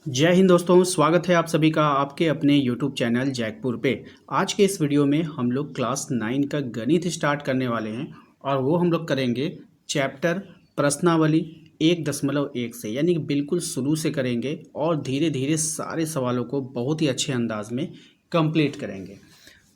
जय हिंद दोस्तों, स्वागत है आप सभी का आपके अपने YouTube चैनल जैकपुर पे। आज के इस वीडियो में हम लोग क्लास 9 का गणित स्टार्ट करने वाले हैं और वो हम लोग करेंगे चैप्टर प्रश्नावली 1.1 से, यानी कि बिल्कुल शुरू से करेंगे और धीरे धीरे सारे सवालों को बहुत ही अच्छे अंदाज में कंप्लीट करेंगे।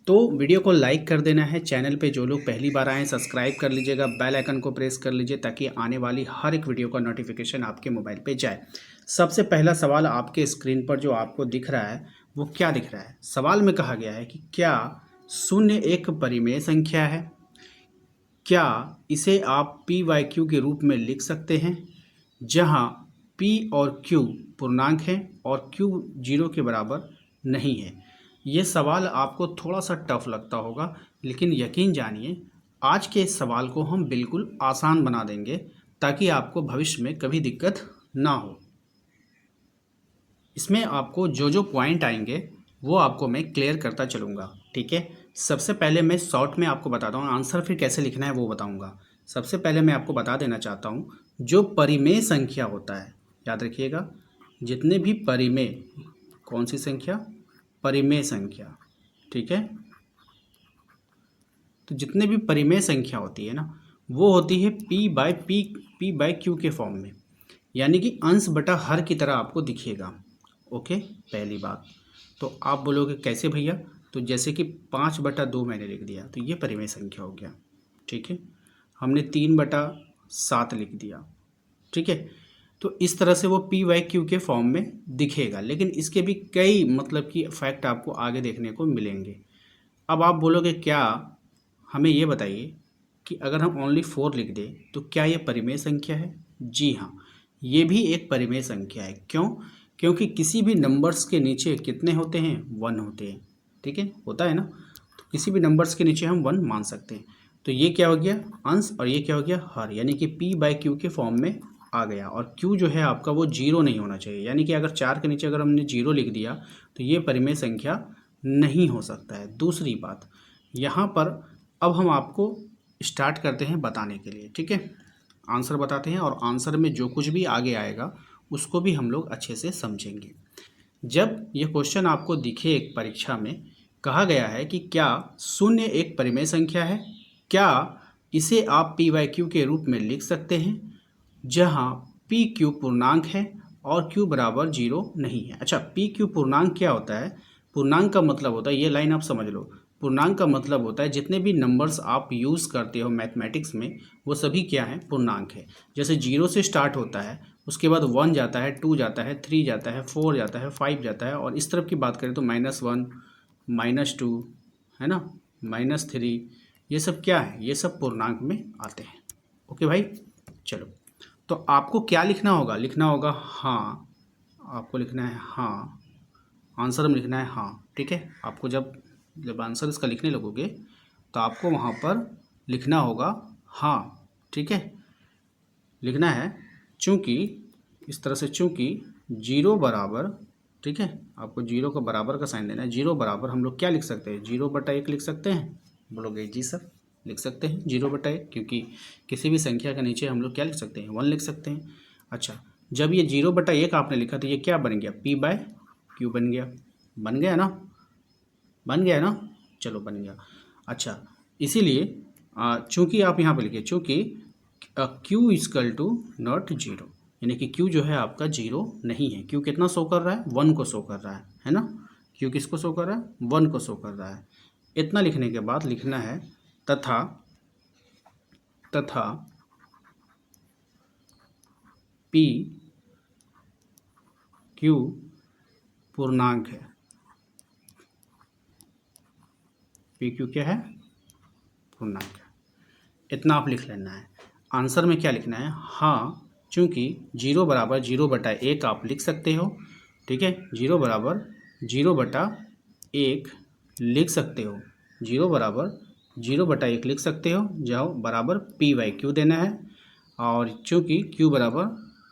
तो वीडियो को लाइक कर देना है। चैनल पे जो लोग पहली बार आए सब्सक्राइब कर लीजिएगा, बेल आइकन को प्रेस कर लीजिए ताकि आने वाली हर एक वीडियो का नोटिफिकेशन आपके मोबाइल पे जाए। सबसे पहला सवाल आपके स्क्रीन पर जो आपको दिख रहा है वो क्या दिख रहा है? सवाल में कहा गया है कि क्या शून्य एक परिमेय संख्या है? क्या इसे आप पी वाई क्यू के रूप में लिख सकते हैं जहां पी और क्यू पूर्णांक हैं और क्यू जीरो के बराबर नहीं है? ये सवाल आपको थोड़ा सा टफ लगता होगा, लेकिन यकीन जानिए आज के इस सवाल को हम बिल्कुल आसान बना देंगे ताकि आपको भविष्य में कभी दिक्कत ना हो। इसमें आपको जो जो पॉइंट आएंगे वो आपको मैं क्लियर करता चलूँगा, ठीक है। सबसे पहले मैं शॉर्ट में आपको बताता हूँ, आंसर फिर कैसे लिखना है वो बताऊँगा। सबसे पहले मैं आपको बता देना चाहता हूँ, जो परिमेय संख्या होता है, याद रखिएगा, जितने भी परिमेय, कौन सी संख्या? परिमेय संख्या, ठीक है। तो जितने भी परिमेय संख्या होती है ना, वो होती है पी बाई क्यू के फॉर्म में, यानी कि अंश बटा हर की तरह आपको दिखेगा। ओके, पहली बात। तो आप बोलोगे कैसे भैया? तो जैसे कि 5/2 मैंने लिख दिया तो ये परिमेय संख्या हो गया, ठीक है। हमने 3/7 लिख दिया, ठीक है। तो इस तरह से वो पी वाई क्यू के फॉर्म में दिखेगा, लेकिन इसके भी कई मतलब कि फैक्ट आपको आगे देखने को मिलेंगे। अब आप बोलोगे क्या, हमें ये बताइए कि अगर हम ओनली 4 लिख दें तो क्या ये परिमेय संख्या है? जी हाँ, ये भी एक परिमेय संख्या है। क्यों? क्योंकि किसी भी नंबर्स के नीचे कितने होते हैं? 1 होते हैं, ठीक है, होता है ना। तो किसी भी नंबर्स के नीचे हम 1 मान सकते हैं। तो ये क्या हो गया? अंश, और ये क्या हो गया? हर, यानी कि पी बाई क्यू के फॉर्म में आ गया। और क्यू जो है आपका वो 0 नहीं होना चाहिए, यानी कि अगर 4 के नीचे अगर हमने 0 लिख दिया तो ये परिमेय संख्या नहीं हो सकता है। दूसरी बात, यहाँ पर अब हम आपको स्टार्ट करते हैं बताने के लिए, ठीक है। आंसर बताते हैं और आंसर में जो कुछ भी आगे आएगा उसको भी हम लोग अच्छे से समझेंगे। जब ये क्वेश्चन आपको दिखे एक परीक्षा में, कहा गया है कि क्या शून्य एक परिमेय संख्या है? क्या इसे आप पी वाई क्यू के रूप में लिख सकते हैं जहां पी क्यू पूर्णांक है और क्यू बराबर 0 नहीं है? अच्छा, पी क्यू पूर्णांक क्या होता है? पूर्णांक का मतलब होता है, ये लाइन आप समझ लो, पूर्णांक का मतलब होता है जितने भी नंबर्स आप यूज़ करते हो मैथमेटिक्स में वो सभी क्या है? पूर्णांक है। जैसे 0 से स्टार्ट होता है, उसके बाद 1 जाता है, 2 जाता है, 3 जाता है, 4 जाता है, 5 जाता है, और इस तरफ की बात करें तो -1, -2, है ना, -3, ये सब क्या है? ये सब पूर्णांक में आते हैं। ओके भाई, चलो। तो आपको क्या लिखना होगा? लिखना होगा हाँ, आपको लिखना है हाँ, आंसर में लिखना है हाँ, ठीक है। आपको जब जब आंसर इसका लिखने लगोगे तो आपको वहाँ पर लिखना होगा हाँ, ठीक है, लिखना है। चूँकि इस तरह से, चूँकि 0 बराबर, ठीक है, आपको 0 का बराबर का साइन देना है। 0 बराबर हम लोग क्या लिख सकते हैं? 0/1 लिख सकते हैं। बोलोगे जी सर, लिख सकते हैं 0/1, क्योंकि किसी भी संख्या के नीचे हम लोग क्या लिख सकते हैं? 1 लिख सकते हैं। अच्छा, जब ये 0/1 आपने लिखा तो ये क्या बन गया? पी बाय क्यू बन गया। बन गया ना? बन गया ना? चलो, बन गया। अच्छा, इसीलिए चूँकि आप यहाँ पे लिखिए, चूँकि क्यू इजकल टू नॉट 0, यानी कि क्यू जो है आपका 0 नहीं है। क्यू कितना शो कर रहा है? 1 को शो कर रहा है ना। क्यू किसको शो कर रहा है? 1 को शो कर रहा है। इतना लिखने के बाद लिखना है तथा तथा पी क्यू पूर्णांक है। पी क्यू क्या है? पूर्णांक है। इतना आप लिख लेना है। आंसर में क्या लिखना है? हाँ, चूँकि 0 बराबर 0/1 आप लिख सकते हो, ठीक है। 0 बराबर 0/1 लिख सकते हो, 0 बराबर 0/1 लिख सकते हो, जाओ बराबर पी वाई क्यू देना है। और चूँकि क्यू बराबर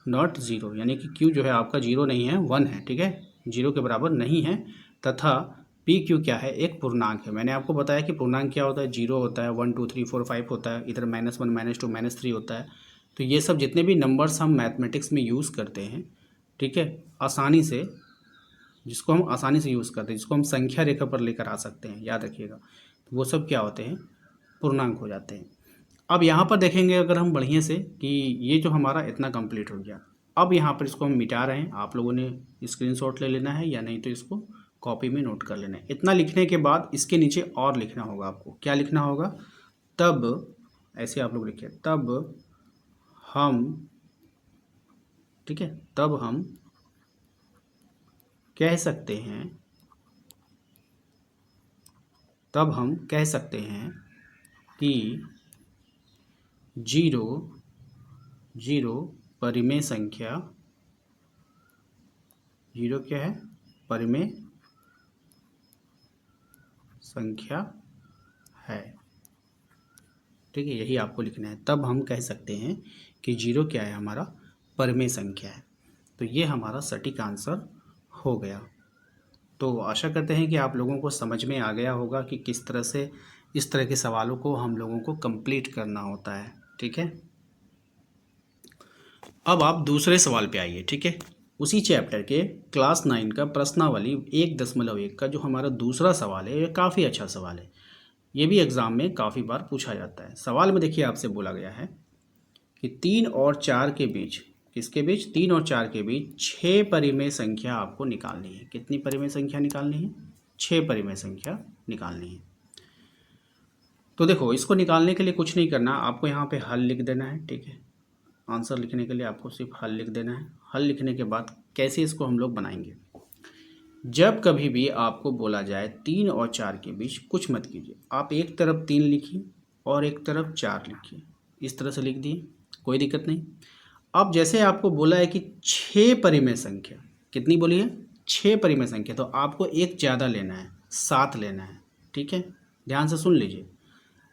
नॉट 0, यानी कि क्यू जो है आपका 0 नहीं है, 1 है, ठीक है, 0 के बराबर नहीं है। तथा पी क्यू क्या है? एक पूर्णांक है। मैंने आपको बताया कि पूर्णांक क्या होता है? 0 होता है, 1 2 3 4 5 होता है, इधर -1 -2 -3 होता है। तो ये सब जितने भी नंबर्स हम मैथमेटिक्स में यूज़ करते हैं ठीक है, आसानी से, जिसको हम आसानी से यूज़ करते हैं, जिसको हम संख्या रेखा पर लेकर आ सकते हैं, याद रखिएगा, तो वो सब क्या होते हैं, पूर्णांक हो जाते हैं। अब यहाँ पर देखेंगे अगर हम बढ़िया से कि ये जो हमारा इतना कंप्लीट हो गया, अब यहाँ पर इसको हम मिटा रहे हैं, आप लोगों ने स्क्रीनशॉट ले लेना है या नहीं तो इसको कॉपी में नोट कर लेना है। इतना लिखने के बाद इसके नीचे और लिखना होगा आपको, क्या लिखना होगा, तब, ऐसे आप लोग लिखिए, तब हम, ठीक है, तब हम कह सकते हैं, तब हम कह सकते हैं कि 0 परिमेय संख्या, 0 क्या है, परिमेय संख्या है। ठीक है, यही आपको लिखना है, तब हम कह सकते हैं कि 0 क्या है, हमारा परिमेय संख्या है। तो ये हमारा सटीक आंसर हो गया। तो आशा करते हैं कि आप लोगों को समझ में आ गया होगा कि किस तरह से इस तरह के सवालों को हम लोगों को कंप्लीट करना होता है। ठीक है, अब आप दूसरे सवाल पे आइए। ठीक है, उसी चैप्टर के क्लास 9 का प्रश्नावली 1.1 का जो हमारा दूसरा सवाल है, ये काफ़ी अच्छा सवाल है। ये भी एग्ज़ाम में काफ़ी बार पूछा जाता है। सवाल में देखिए आपसे बोला गया है कि 3 और 4 के बीच, किसके बीच, 3 और 4 के बीच 6 परिमेय संख्या आपको निकालनी है। कितनी परिमेय संख्या निकालनी है, 6 परिमेय संख्या निकालनी है। तो देखो, इसको निकालने के लिए कुछ नहीं करना, आपको यहाँ पे हल लिख देना है। ठीक है, आंसर लिखने के लिए आपको सिर्फ हल लिख देना है। हल लिखने के बाद कैसे इसको हम लोग बनाएंगे, जब कभी भी आपको बोला जाए 3 और 4 के बीच, कुछ मत कीजिए, आप एक तरफ 3 लिखिए और एक तरफ 4 लिखिए, इस तरह से लिख दिए, कोई दिक्कत नहीं। अब जैसे आपको बोला है कि 6 परिमेय संख्या, कितनी बोली है, 6 परिमेय संख्या, तो आपको एक ज़्यादा लेना है, 7 लेना है। ठीक है, ध्यान से सुन लीजिए,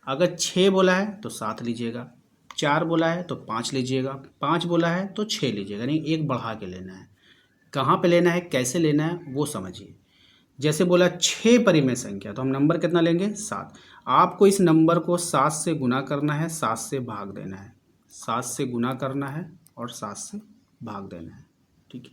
अगर 6 बोला है तो 7 लीजिएगा, 4 बोला है तो 5 लीजिएगा, 5 बोला है तो 6 लीजिएगा, नहीं एक बढ़ा के लेना है। कहाँ पे लेना है, कैसे लेना है, वो समझिए। जैसे बोला 6 परिमेय संख्या, तो हम नंबर कितना लेंगे, 7। आपको इस नंबर को 7 से गुना करना है, 7 से भाग देना है, 7 से गुना करना है और 7 से भाग देना है। ठीक है,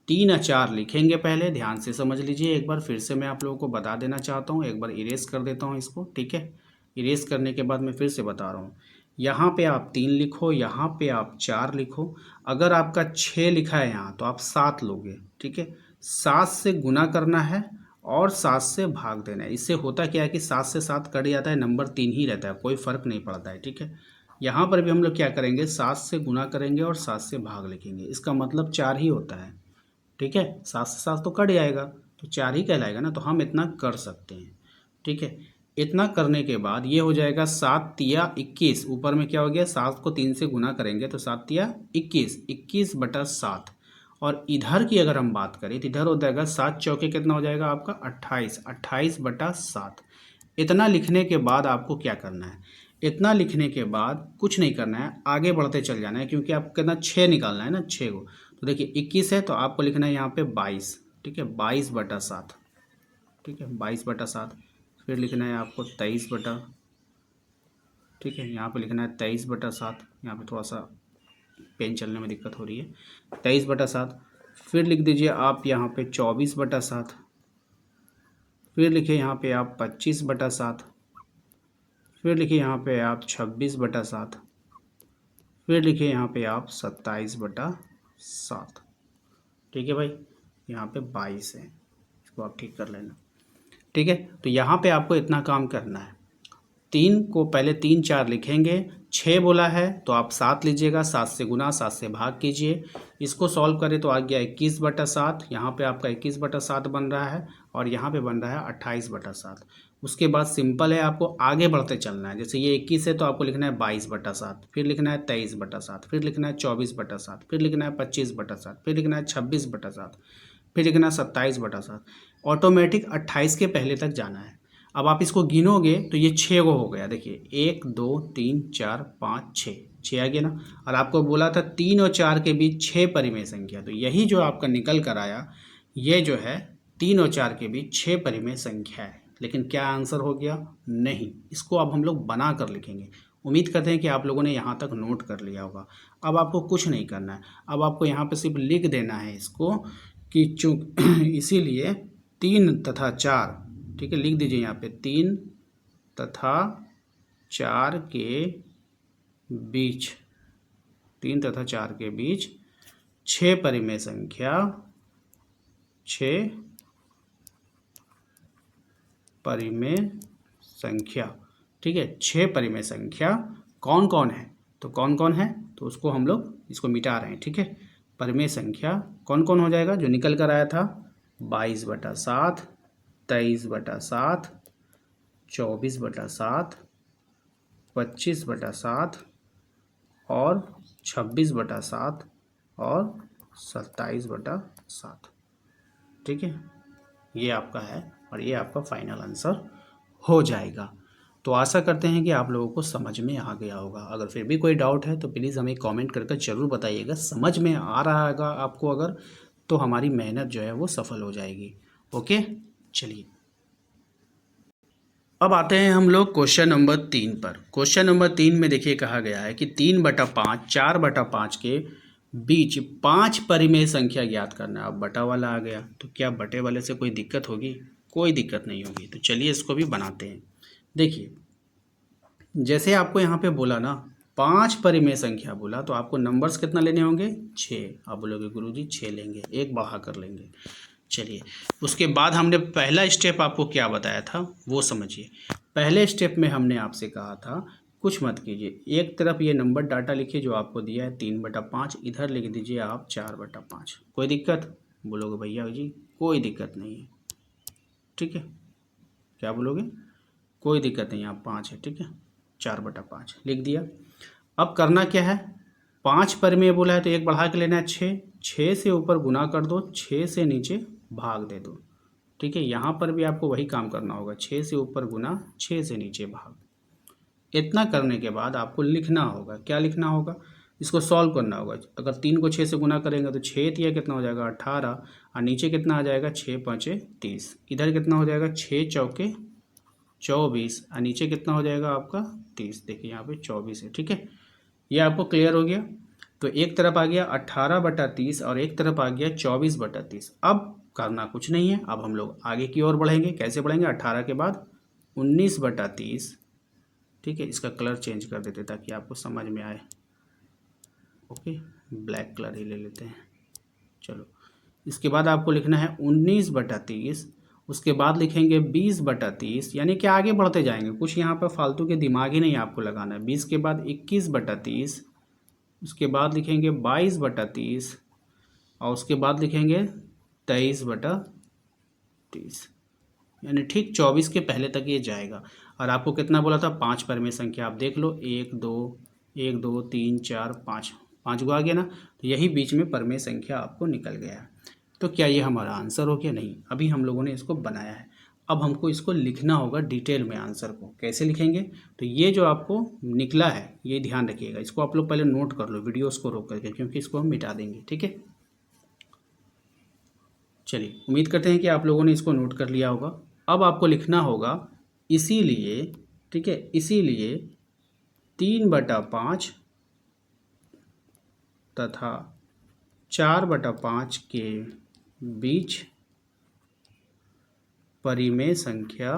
3 और 4 लिखेंगे, पहले ध्यान से समझ लीजिए। एक बार फिर से मैं आप लोगों को बता देना चाहता हूँ, एक बार इरेज कर देता हूँ इसको। ठीक है, इरेज करने के बाद मैं फिर से बता रहा हूँ, यहाँ पे आप 3 लिखो, यहाँ पे आप 4 लिखो। अगर आपका 6 लिखा है यहाँ, तो आप 7 लोगे। ठीक है, 7 से गुना करना है और 7 से भाग देना है। इससे होता क्या है कि 7 से 7 कट जाता है, नंबर 3 ही रहता है, कोई फ़र्क नहीं पड़ता है। ठीक है, यहाँ पर भी हम लोग क्या करेंगे, 7 से गुना करेंगे और 7 से भाग लिखेंगे, इसका मतलब 4 ही होता है। ठीक है, 7 से 7 तो कट जाएगा, तो 4 ही कहलाएगा ना, तो हम इतना कर सकते हैं। ठीक है, इतना करने के बाद ये हो जाएगा 7 तिया 21, ऊपर में क्या हो गया, 7 को 3 से गुना करेंगे तो 7 तिया 21, 21/7। और इधर की अगर हम बात करें तो इधर हो जाएगा 7 चौके कितना हो जाएगा आपका 28, 28/7। इतना लिखने के बाद आपको क्या करना है, इतना लिखने के बाद कुछ नहीं करना है, आगे बढ़ते चल जाना है, क्योंकि आपको कितना 6 निकालना है ना, 6 को। तो देखिए 21 है तो आपको लिखना है यहाँ पे 22। ठीक है, 22/7। ठीक है, 22/7। फिर लिखना है आपको 23 ठीक है, यहाँ पे लिखना है 23/7। यहाँ पे थोड़ा सा पेन चलने में दिक्कत हो रही है, 23/7। फिर लिख दीजिए आप यहाँ पे 24/7। फिर लिखिए यहाँ पे आप 25/7। फिर लिखिए यहाँ पे आप 26/7। फिर लिखिए यहाँ पे आप 27/7। ठीक है भाई, यहाँ पे 22 है, इसको आप ठीक कर लेना। ठीक है, तो यहाँ पे आपको इतना काम करना है, 3 को पहले 3 4 लिखेंगे, 6 बोला है तो आप 7 लीजिएगा, 7 से गुना 7 से भाग कीजिए। इसको सॉल्व करें तो आ गया 21/7, यहाँ पे आपका 21/7 बन रहा है और यहाँ पे बन रहा है 28/7। उसके बाद सिंपल है, आपको आगे बढ़ते चलना है। जैसे ये 21 है तो आपको लिखना है 22/7, फिर लिखना है 23/7, फिर लिखना है 24/7, फिर लिखना है 25/7, फिर लिखना है 26/7, फिर लिखना है 27/7। ऑटोमेटिक 28 के पहले तक जाना है। अब आप इसको गिनोगे तो ये 6 गो हो गया, देखिए 1 2 3 4 5 6 आ गया ना। और आपको बोला था 3 और 4 के बीच 6 परिमेय संख्या, तो यही जो आपका निकल कर आया, ये जो है 3 और 4 के बीच 6 परिमेय संख्या है। लेकिन क्या आंसर हो गया, नहीं, इसको अब हम लोग बना कर लिखेंगे। उम्मीद करते हैं कि आप लोगों ने यहाँ तक नोट कर लिया होगा। अब आपको कुछ नहीं करना है, अब आपको यहाँ पे सिर्फ लिख देना है इसको कि इसीलिए 3 तथा 4, ठीक है, लिख दीजिए यहाँ पे 3 तथा 4 के बीच, 3 तथा 4 के बीच 6 परिमेय संख्या, 6 परिमेय संख्या, ठीक है, 6 परिमेय संख्या कौन कौन है, तो कौन कौन है तो उसको हम लोग इसको मिटा रहे हैं, ठीक है। परिमेय संख्या कौन कौन हो जाएगा, जो निकल कर आया था 22/7, 23/7, 24/7, 25/7 और 26/7 और 27/7, ठीक है। ये आपका है और ये आपका फाइनल आंसर हो जाएगा। तो आशा करते हैं कि आप लोगों को समझ में आ गया होगा। अगर फिर भी कोई डाउट है तो प्लीज़ हमें कमेंट करके ज़रूर बताइएगा। समझ में आ रहा है आपको अगर, तो हमारी मेहनत जो है वो सफल हो जाएगी। ओके, चलिए अब आते हैं हम लोग क्वेश्चन नंबर 3 पर। क्वेश्चन नंबर 3 में देखिए कहा गया है कि 3/5 4/5 के बीच 5 परिमेय संख्या ज्ञात करना है। अब बटा वाला आ गया तो क्या बटे वाले से कोई दिक्कत होगी, कोई दिक्कत नहीं होगी। तो चलिए इसको भी बनाते हैं। देखिए जैसे आपको यहाँ पे बोला ना 5 परिमेय संख्या बोला, तो आपको नंबर्स कितना लेने होंगे 6। आप बोलोगे गुरुजी 6 लेंगे, एक बढ़ा कर लेंगे। चलिए उसके बाद हमने पहला स्टेप आपको क्या बताया था वो समझिए। पहले स्टेप में हमने आपसे कहा था कुछ मत कीजिए, एक तरफ ये नंबर डाटा लिखिए जो आपको दिया है 3/5, इधर लिख दीजिए आप 4/5। कोई दिक्कत, बोलोगे भैया जी कोई दिक्कत नहीं है, ठीक है, क्या बोलोगे कोई दिक्कत नहीं, आप 5 है, ठीक है, 4/5 लिख दिया। अब करना क्या है, 5 परिमेय बोला है तो एक बढ़ा के लेना है 6, 6 से ऊपर गुना कर दो, 6 से नीचे भाग दे दो, ठीक है। यहाँ पर भी आपको वही काम करना होगा, 6 से ऊपर गुना, 6 से नीचे भाग। इतना करने के बाद आपको लिखना होगा, क्या लिखना होगा, इसको सॉल्व करना होगा। अगर 3 को 6 से गुना करेंगे तो 6 तिया कितना हो जाएगा 18, और नीचे कितना आ जाएगा 6 5 30, इधर कितना हो जाएगा 6 चौके 24, और नीचे कितना हो जाएगा आपका 30। देखिए यहाँ पे 24 है, ठीक है, ये आपको क्लियर हो गया। तो एक तरफ आ गया 18/30 और एक तरफ आ गया 24/30। अब करना कुछ नहीं है, अब हम लोग आगे की ओर बढ़ेंगे। कैसे बढ़ेंगे, 18 के बाद 19/30, ठीक है। इसका कलर चेंज कर देते ताकि आपको समझ में आए। ओके, ब्लैक कलर ही ले लेते हैं। चलो इसके बाद आपको लिखना है 19/30, उसके बाद लिखेंगे 20/30, यानी कि आगे बढ़ते जाएंगे, कुछ यहाँ पर फालतू के दिमाग ही नहीं आपको लगाना है। 20 के बाद 21/30, उसके बाद लिखेंगे 22/30 और उसके बाद लिखेंगे 23/30, यानी ठीक 24 के पहले तक ये जाएगा। और आपको कितना बोला था 5 परिमेय संख्या, आप देख लो 1 2 3 4 5, 5 गो आ गया ना, तो यही बीच में परिमेय संख्या आपको निकल गया। तो क्या ये हमारा आंसर हो गया, नहीं, अभी हम लोगों ने इसको बनाया है। अब हमको इसको लिखना होगा डिटेल में आंसर को। कैसे लिखेंगे, तो ये जो आपको निकला है ये ध्यान रखिएगा, इसको आप लोग पहले नोट कर लो वीडियोस को रोक करके, क्योंकि इसको हम मिटा देंगे, ठीक है। चलिए उम्मीद करते हैं कि आप लोगों ने इसको नोट कर लिया होगा। अब आपको लिखना होगा इसीलिए, ठीक है, इसीलिए 3/5 तथा 4/5 के बीच परिमेय संख्या,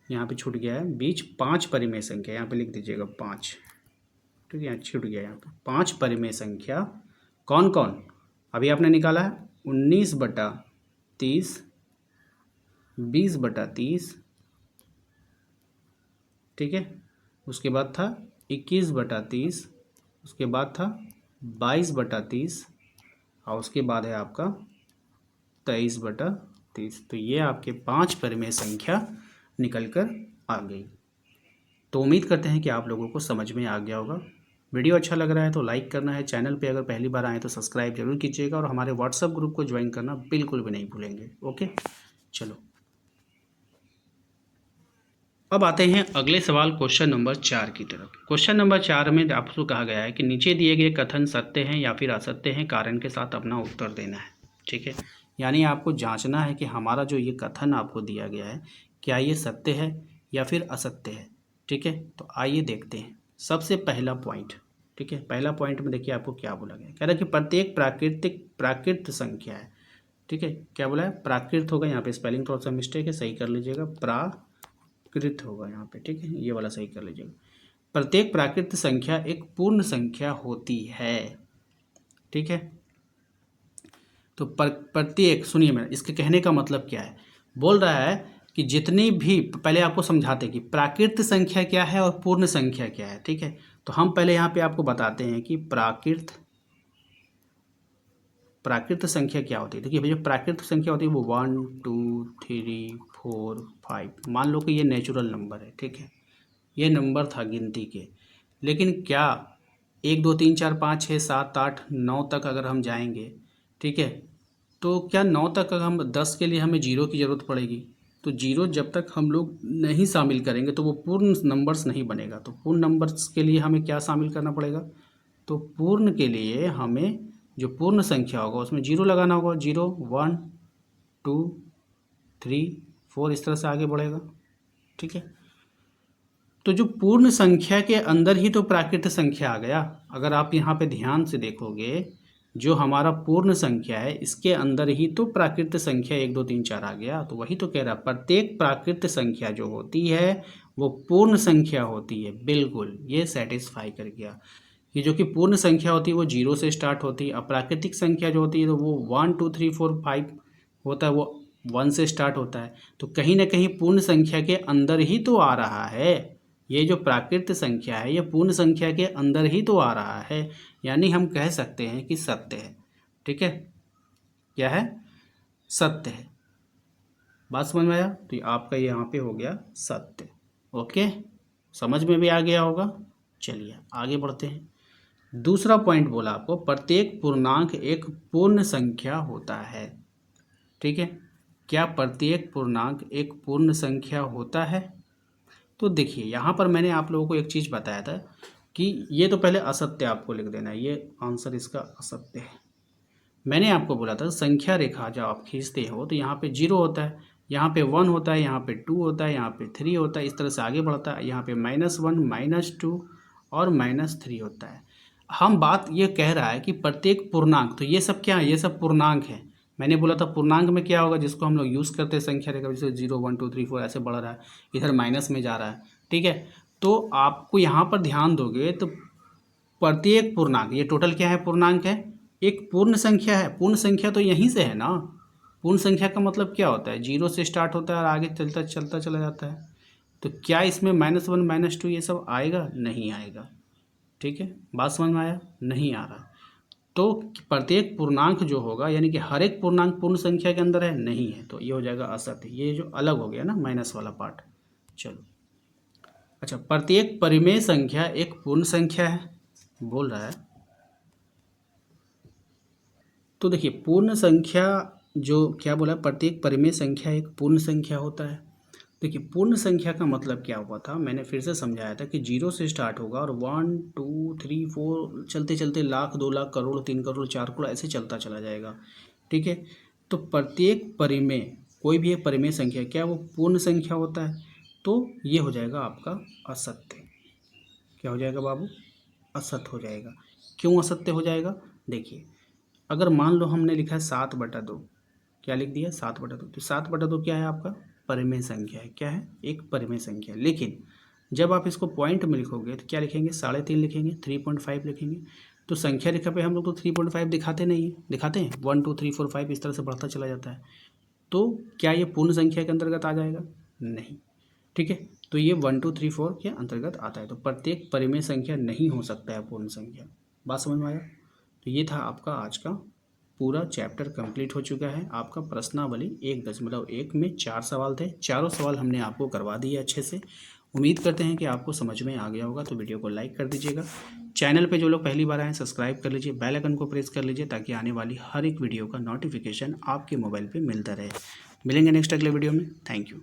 यहाँ पे छूट गया है, बीच 5 परिमेय संख्या, यहाँ पे लिख दीजिएगा 5, ठीक है, यहाँ छूट गया, यहाँ पे 5 परिमेय संख्या कौन कौन, अभी आपने निकाला है 19/30, 20/30, ठीक है, उसके बाद था 21/30, उसके बाद था 22/30 और उसके बाद है आपका 23/30। तो ये आपके 5 परिमेय संख्या निकल कर आ गई। तो उम्मीद करते हैं कि आप लोगों को समझ में आ गया होगा। वीडियो अच्छा लग रहा है तो लाइक करना है, चैनल पे अगर पहली बार आए तो सब्सक्राइब जरूर कीजिएगा और हमारे व्हाट्सएप ग्रुप को ज्वाइन करना बिल्कुल भी नहीं भूलेंगे। ओके, चलो अब आते हैं अगले सवाल क्वेश्चन नंबर 4 की तरफ। क्वेश्चन नंबर 4 में आपको कहा गया है कि नीचे दिए गए कथन सत्य हैं या फिर असत्य हैं, कारण के साथ अपना उत्तर देना है, ठीक है। यानी आपको जांचना है कि हमारा जो ये कथन आपको दिया गया है क्या ये सत्य है या फिर असत्य है। ठीक है, तो आइए देखते हैं सबसे पहला पॉइंट। ठीक है, पहला पॉइंट में देखिए आपको क्या बोला गया, कह रहा है कि प्रत्येक प्राकृत संख्या है। ठीक है, क्या बोला है, प्राकृत होगा, यहाँ पे स्पेलिंग थोड़ा सा मिस्टेक है, सही कर लीजिएगा, प्राकृत होगा यहाँ पे। ठीक है, ये वाला सही कर लीजिएगा। प्रत्येक प्राकृत संख्या एक पूर्ण संख्या होती है। ठीक है, तो प्रत्येक, सुनिए मेरा, इसके कहने का मतलब क्या है, बोल रहा है कि जितनी भी, पहले आपको समझाते हैं कि प्राकृत संख्या क्या है और पूर्ण संख्या क्या है। ठीक है, तो हम पहले यहाँ पे आपको बताते हैं कि प्राकृत संख्या क्या होती है। देखिए भैया, प्राकृत संख्या होती है वो 1 2 3 4 5, मान लो कि ये नेचुरल नंबर है। ठीक है, ये नंबर था गिनती के, लेकिन क्या 1 2 3 4 5 6 7 8 9 तक अगर हम जाएंगे, ठीक है, तो क्या 9 तक अगर हम 10 के लिए हमें जीरो की ज़रूरत पड़ेगी? तो जीरो जब तक हम लोग नहीं शामिल करेंगे तो वो पूर्ण नंबर्स नहीं बनेगा। तो पूर्ण नंबर्स के लिए हमें क्या शामिल करना पड़ेगा? तो पूर्ण के लिए हमें जो पूर्ण संख्या होगा उसमें जीरो लगाना होगा। 0 1 2 3 4 इस तरह से आगे बढ़ेगा। ठीक है, तो जो पूर्ण संख्या के अंदर ही तो प्राकृत संख्या आ गया। अगर आप यहाँ पे ध्यान से देखोगे, जो हमारा पूर्ण संख्या है इसके अंदर ही तो प्राकृत संख्या 1 2 3 4 आ गया। तो वही तो कह रहा, प्रत्येक प्राकृत संख्या जो होती है वो पूर्ण संख्या होती है। बिल्कुल, ये सेटिस्फाई कर गया। ये जो कि पूर्ण संख्या होती है वो 0 से स्टार्ट होती है। अप्राकृतिक संख्या जो होती है तो वो 1 2 3 4 5 होता है, वो 1 से स्टार्ट होता है। तो कहीं ना कहीं पूर्ण संख्या के अंदर ही तो आ रहा है। ये जो प्राकृत संख्या है ये पूर्ण संख्या के अंदर ही तो आ रहा है, यानी हम कह सकते हैं कि सत्य है। ठीक है, क्या है? सत्य है। बात समझ में आया? तो आपका यहाँ पे हो गया सत्य। ओके, समझ में भी आ गया होगा। चलिए आगे बढ़ते हैं। दूसरा पॉइंट बोला आपको, प्रत्येक पूर्णांक एक पूर्ण संख्या होता है। ठीक है, क्या प्रत्येक पूर्णांक एक पूर्ण संख्या होता है? तो देखिए यहाँ पर मैंने आप लोगों को एक चीज़ बताया था कि ये तो पहले असत्य आपको लिख देना है, ये आंसर इसका असत्य है। मैंने आपको बोला था संख्या रेखा जब आप खींचते हो तो यहाँ पे 0 होता है, यहाँ पे 1 होता है, यहाँ पे 2 होता है, यहाँ पे 3 होता है, इस तरह से आगे बढ़ता है। यहाँ पे -1 -2 और -3 होता है। हम बात ये कह रहा है कि प्रत्येक पूर्णांक, तो ये सब क्या है? ये सब पूर्णांक है। मैंने बोला था पूर्णांक में क्या होगा जिसको हम लोग यूज़ करते हैं संख्या रेखा, जैसे 0 1 2 3 4 ऐसे बढ़ रहा है, इधर माइनस में जा रहा है। ठीक है, तो आपको यहाँ पर ध्यान दोगे तो प्रत्येक पूर्णांक, ये टोटल क्या है? पूर्णांक है, एक पूर्ण संख्या है। पूर्ण संख्या तो यहीं से है ना। पूर्ण संख्या का मतलब क्या होता है? 0 से स्टार्ट होता है और आगे चलता चलता चला जाता है। तो क्या इसमें -1 -2 ये सब आएगा? नहीं आएगा। ठीक है, बात समझ में आया? नहीं आ रहा। तो प्रत्येक पूर्णांक जो होगा, यानी कि हर एक पूर्णांक पूर्ण संख्या के अंदर है, नहीं है, तो ये हो जाएगा असत्य। ये जो अलग हो गया ना माइनस वाला पार्ट। चलो, अच्छा, प्रत्येक परिमेय संख्या एक पूर्ण संख्या है बोल रहा है। तो देखिए पूर्ण संख्या जो क्या बोला, प्रत्येक परिमेय संख्या एक पूर्ण संख्या होता है। देखिए पूर्ण संख्या का मतलब क्या हुआ था, मैंने फिर से समझाया था कि 0 से स्टार्ट होगा और 1 2 3 4 चलते चलते लाख 2 लाख करोड़ 3 करोड़ 4 करोड़ ऐसे चलता चला जाएगा। ठीक है, तो प्रत्येक परिमेय, कोई भी एक परिमेय संख्या क्या वो पूर्ण संख्या होता है? तो ये हो जाएगा आपका असत्य। क्या हो जाएगा बाबू? असत्य हो जाएगा। क्यों असत्य हो जाएगा? देखिए, अगर मान लो हमने लिखा है 7/2, क्या लिख दिया? 7/2। तो 7/2 क्या है? आपका परिमेय संख्या है। क्या है? एक परिमेय संख्या। लेकिन जब आप इसको पॉइंट में लिखोगे तो क्या लिखेंगे? 3.5 लिखेंगे, 3.5 लिखेंगे। तो संख्या रेखा पे हम लोग तो 3.5 दिखाते नहीं है, दिखाते हैं 1 2 3 4 5 इस तरह से बढ़ता चला जाता है। तो क्या ये पूर्ण संख्या के अंतर्गत आ जाएगा? नहीं। ठीक है, तो ये 1 2 3 4 के अंतर्गत आता है। तो प्रत्येक परिमेय संख्या नहीं हो सकता है पूर्ण संख्या। बात समझ में आया? तो ये था आपका आज का पूरा चैप्टर कंप्लीट हो चुका है। आपका प्रश्नावली 1.1 में 4 सवाल थे, चारों सवाल हमने आपको करवा दिए अच्छे से। उम्मीद करते हैं कि आपको समझ में आ गया होगा। तो वीडियो को लाइक कर दीजिएगा। चैनल पे जो लोग पहली बार आए सब्सक्राइब कर लीजिए, बेल आइकन को प्रेस कर लीजिए ताकि आने वाली हर एक वीडियो का नोटिफिकेशन आपके मोबाइल पे मिलता रहे। मिलेंगे नेक्स्ट अगले वीडियो में। Thank you.